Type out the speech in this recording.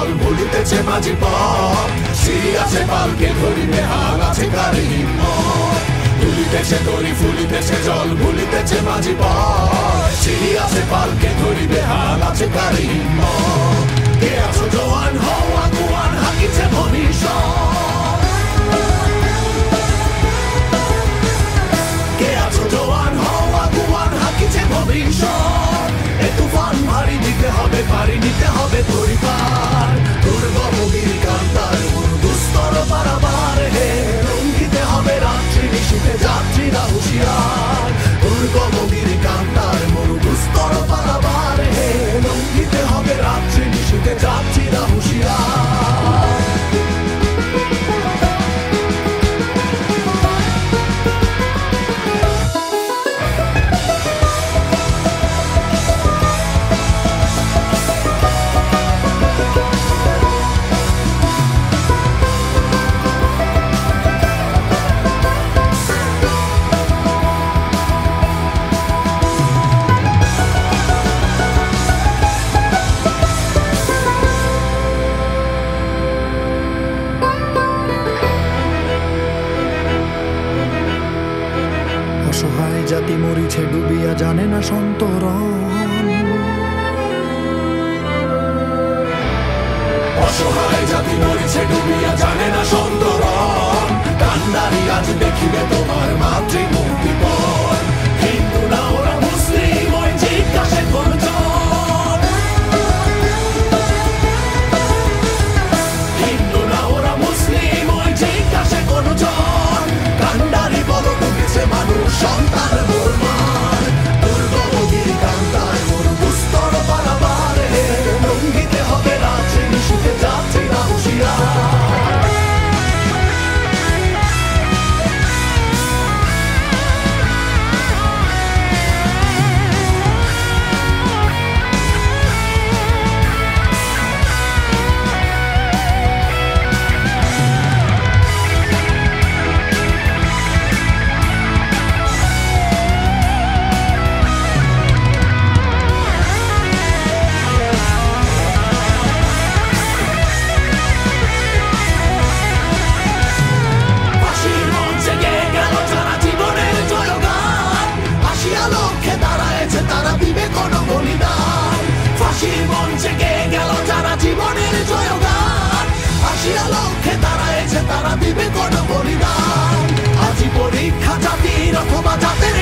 জল ভুলিতেছে মাঝি পথ, সিঁড়ি আছে পালকে ধরিবে হাল আছে কারে হিম্মত। ভুলিতেছে তরি ফুলিতেছে জল ভুলিতেছে মাঝি পথ, সিঁড়ি আছে পালকে ধরিবে হাল আছে কারে হিম্মত। কে আছো জওয়ান হও আগুয়ান হাকিছে ভবিষ্যৎ, কে আছো জওয়ান হও আগুয়ান হাকিছে ভবিষ্যৎ। এ তুফান ভারী দিতে হবে পারি নিতে হবে তরি পার, দুর্গমগিরি কান্তার মন দুস্তর পারাবার হে। লঙ্ঘিতে হবে রাত্রি নিশীথে যাত্রীরা হুঁশিয়ার, দুর্গমগিরি কান্তার মন দুস্তর পারাবার হে। লঙ্ঘিতে হবে রাত্রি নিশীথে যাত্রীরা হুঁশিয়ার। অসহায় জাতি মরিছে ডুবিয়া জানে না সন্তরণ, অসহায় জাতি মরিছে ডুবিয়া জানে না সন্তরণ। কান্ডারি আজ দেখিবে তোমার মাতৃমূর্তি পর, হিন্দু না ওরা মুসলিম ওই জিজ্ঞাসে কোনজন, হিন্দু না ওরা মুসলিম ওই জিজ্ঞাসে কোনজন। কান্ডারি বলো ডুবেছে মানুষ সন্তান মোরমার, দুর্গমগিরি কান্তার মোর দুস্তর পারাবার হে। লঙ্ঘিতে হবে রাত্রি নিশীথে যাত্রীরা হুঁশিয়ার। তারা দিবে কোন বলিদান, ফাঁসির মঞ্চে গেয়ে গেল যারা জীবনের জয়গান। আসিয়া লক্ষ্যে দাঁড়ায়েছে তারা দিবে কোন বলিদান, আজি পরীক্ষা জাতির অথবা জাতের